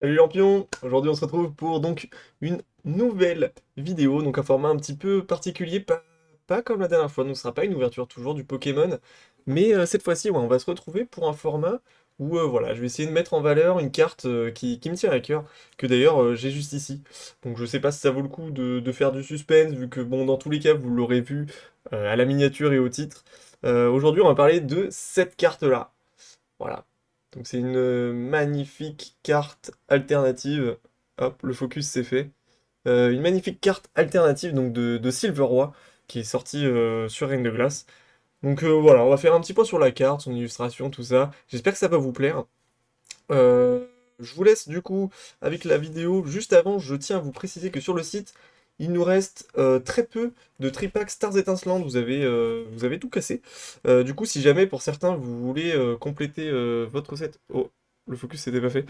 Salut Lampion, aujourd'hui on se retrouve pour donc une nouvelle vidéo, donc un format un petit peu particulier, pas comme la dernière fois, donc ce sera pas une ouverture toujours du Pokémon, mais cette fois-ci ouais, on va se retrouver pour un format où voilà, je vais essayer de mettre en valeur une carte qui me tient à cœur, que d'ailleurs j'ai juste ici. Donc je sais pas si ça vaut le coup de faire du suspense, vu que bon dans tous les cas vous l'aurez vu à la miniature et au titre. Aujourd'hui on va parler de cette carte-là. Voilà. Donc c'est une magnifique carte alternative. Hop, le focus c'est fait. Une magnifique carte alternative donc de Silveroi qui est sortie sur Reign de Glace. Donc voilà, on va faire un petit point sur la carte, son illustration, tout ça. J'espère que ça va vous plaire. Je vous laisse du coup avec la vidéo. Juste avant, je tiens à vous préciser que sur le site, il nous reste très peu de tripack Stars Étincelantes. Vous avez tout cassé. Du coup, si jamais pour certains vous voulez compléter votre set. Oh, le focus c'était pas fait.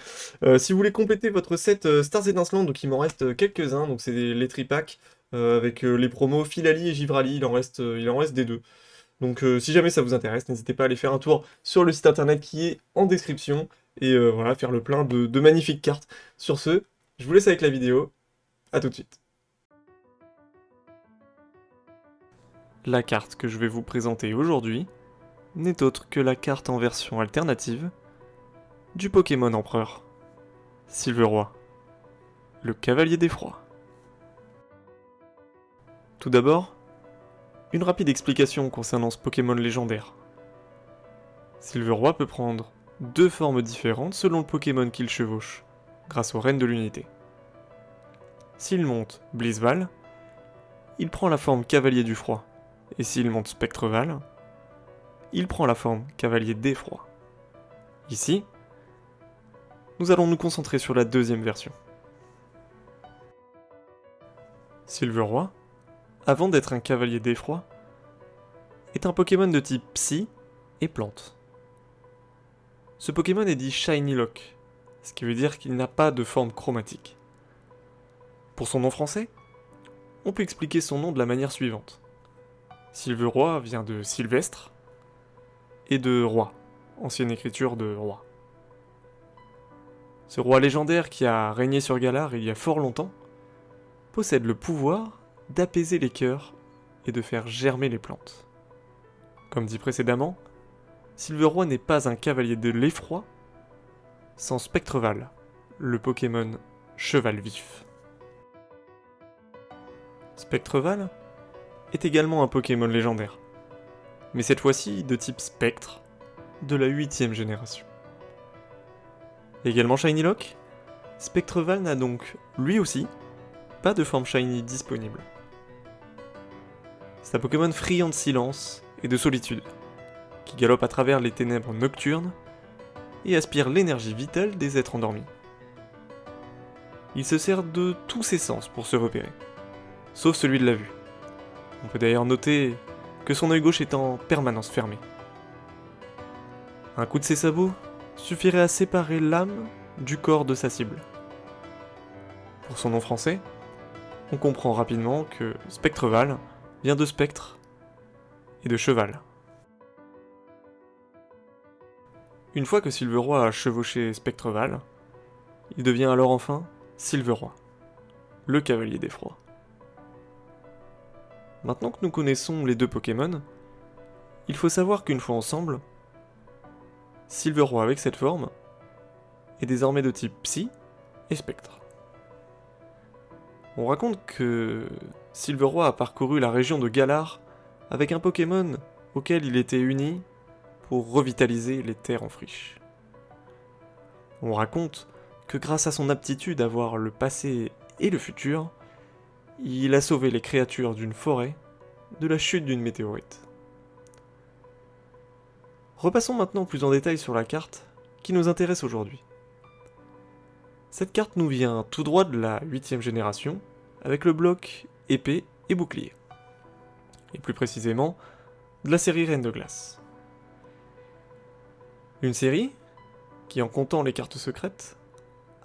Si vous voulez compléter votre set Stars Étincelantes, donc il m'en reste quelques-uns. Donc c'est les tripacks avec les promos Filali et Givrali. Il en reste des deux. Donc si jamais ça vous intéresse, n'hésitez pas à aller faire un tour sur le site internet qui est en description et voilà, faire le plein de magnifiques cartes. Sur ce, je vous laisse avec la vidéo, à tout de suite. La carte que je vais vous présenter aujourd'hui n'est autre que la carte en version alternative du Pokémon Empereur, Silveroi, le Cavalier d'Effroi. Tout d'abord, une rapide explication concernant ce Pokémon légendaire. Silveroi peut prendre deux formes différentes selon le Pokémon qu'il chevauche, grâce aux Reines de l'Unité. S'il monte Blizzval, il prend la forme Cavalier du Froid, et s'il monte Spectreval, il prend la forme Cavalier d'Effroi. Ici, nous allons nous concentrer sur la deuxième version. Silveroi, avant d'être un Cavalier d'Effroi, est un Pokémon de type Psy et Plante. Ce Pokémon est dit Shiny Lock, ce qui veut dire qu'il n'a pas de forme chromatique. Pour son nom français, on peut expliquer son nom de la manière suivante. Silveroi vient de Sylvestre et de Roi, ancienne écriture de Roi. Ce roi légendaire qui a régné sur Galar il y a fort longtemps possède le pouvoir d'apaiser les cœurs et de faire germer les plantes. Comme dit précédemment, Silveroi n'est pas un cavalier de l'effroi sans Spectreval, le Pokémon Cheval Vif. Spectreval est également un Pokémon légendaire, mais cette fois-ci de type Spectre, de la 8ème génération. Également Shiny Lock, Spectreval n'a donc, lui aussi, pas de forme Shiny disponible. C'est un Pokémon friand de silence et de solitude, qui galope à travers les ténèbres nocturnes et aspire l'énergie vitale des êtres endormis. Il se sert de tous ses sens pour se repérer, sauf celui de la vue. On peut d'ailleurs noter que son œil gauche est en permanence fermé. Un coup de ses sabots suffirait à séparer l'âme du corps de sa cible. Pour son nom français, on comprend rapidement que Spectreval vient de spectre et de cheval. Une fois que Silveroi a chevauché Spectreval, il devient alors enfin Silveroi, le cavalier d'effroi. Maintenant que nous connaissons les deux Pokémon, il faut savoir qu'une fois ensemble, Silveroi avec cette forme est désormais de type Psy et Spectre. On raconte que Silveroi a parcouru la région de Galar avec un Pokémon auquel il était uni pour revitaliser les terres en friche. On raconte que grâce à son aptitude à voir le passé et le futur, il a sauvé les créatures d'une forêt de la chute d'une météorite. Repassons maintenant plus en détail sur la carte qui nous intéresse aujourd'hui. Cette carte nous vient tout droit de la 8ème génération, avec le bloc épée et bouclier. Et plus précisément, de la série Reine de Glace. Une série qui, en comptant les cartes secrètes,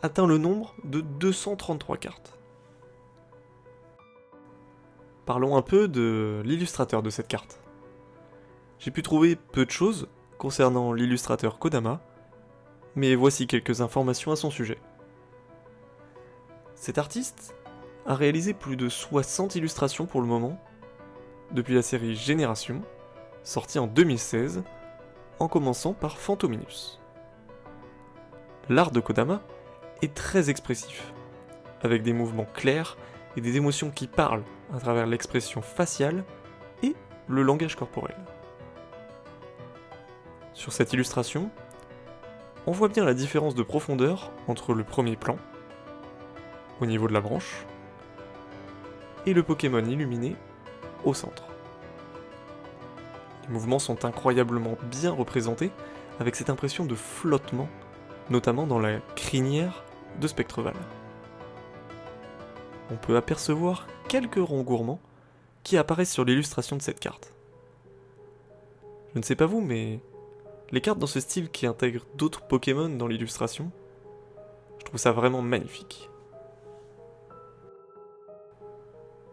atteint le nombre de 233 cartes. Parlons un peu de l'illustrateur de cette carte. J'ai pu trouver peu de choses concernant l'illustrateur Kodama, mais voici quelques informations à son sujet. Cet artiste a réalisé plus de 60 illustrations pour le moment, depuis la série Génération, sortie en 2016, en commençant par Phantominus. L'art de Kodama est très expressif, avec des mouvements clairs et des émotions qui parlent à travers l'expression faciale et le langage corporel. Sur cette illustration, on voit bien la différence de profondeur entre le premier plan, au niveau de la branche, et le Pokémon illuminé au centre. Les mouvements sont incroyablement bien représentés, avec cette impression de flottement, notamment dans la crinière de Spectreval. On peut apercevoir quelques ronds gourmands qui apparaissent sur l'illustration de cette carte. Je ne sais pas vous, mais les cartes dans ce style qui intègrent d'autres Pokémon dans l'illustration, je trouve ça vraiment magnifique.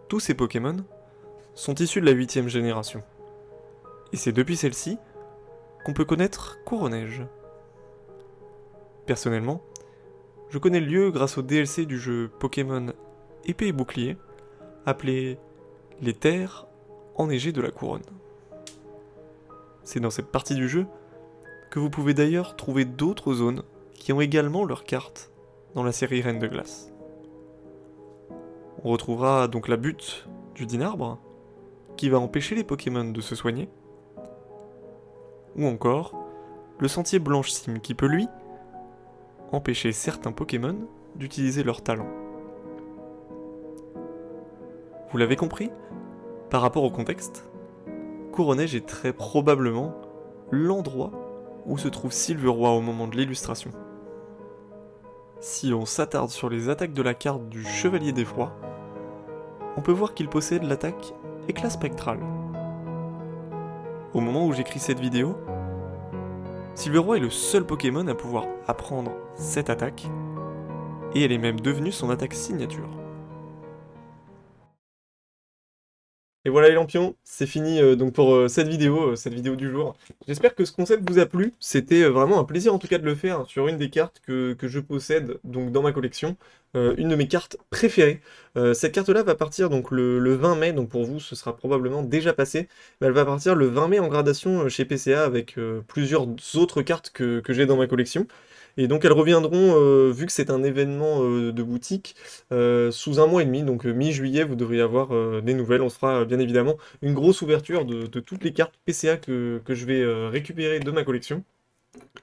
Tous ces Pokémon sont issus de la 8ème génération. Et c'est depuis celle-ci qu'on peut connaître Courneige. Personnellement, je connais le lieu grâce au DLC du jeu Pokémon Épée et Bouclier, appelé les Terres enneigées de la Couronne. C'est dans cette partie du jeu que vous pouvez d'ailleurs trouver d'autres zones qui ont également leurs cartes dans la série Reine de Glace. On retrouvera donc la butte du Dinarbre, qui va empêcher les Pokémon de se soigner, ou encore le sentier Blanche-Cime qui peut lui empêcher certains Pokémon d'utiliser leur talent. Vous l'avez compris, par rapport au contexte, Courneige est très probablement l'endroit où se trouve Sylveroy au moment de l'illustration. Si on s'attarde sur les attaques de la carte du Chevalier des Froids, on peut voir qu'il possède l'attaque Éclat Spectral. Au moment où j'écris cette vidéo, Sylveroy est le seul Pokémon à pouvoir apprendre cette attaque, et elle est même devenue son attaque signature. Et voilà les lampions, c'est fini donc pour cette vidéo du jour. J'espère que ce concept vous a plu, c'était vraiment un plaisir en tout cas de le faire sur une des cartes que je possède donc dans ma collection, une de mes cartes préférées. Cette carte-là va partir donc le 20 mai, donc pour vous ce sera probablement déjà passé, mais elle va partir le 20 mai en gradation chez PCA avec plusieurs autres cartes que j'ai dans ma collection. Et donc elles reviendront, vu que c'est un événement de boutique, sous un mois et demi, donc mi-juillet, vous devriez avoir des nouvelles. On se fera bien évidemment une grosse ouverture de toutes les cartes PCA que je vais récupérer de ma collection.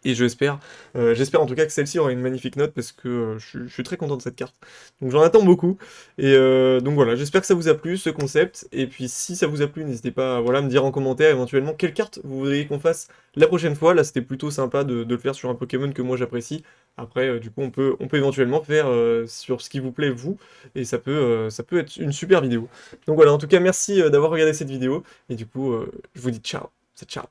Et j'espère en tout cas que celle-ci aura une magnifique note parce que je suis très content de cette carte. Donc j'en attends beaucoup. Et donc voilà, j'espère que ça vous a plu ce concept. Et puis si ça vous a plu, n'hésitez pas à me dire en commentaire éventuellement quelle carte vous voudriez qu'on fasse la prochaine fois. Là c'était plutôt sympa de le faire sur un Pokémon que moi j'apprécie. Après du coup on peut éventuellement faire sur ce qui vous plaît vous. Et ça peut être une super vidéo. Donc voilà, en tout cas merci d'avoir regardé cette vidéo. Et du coup je vous dis ciao. C'est ciao.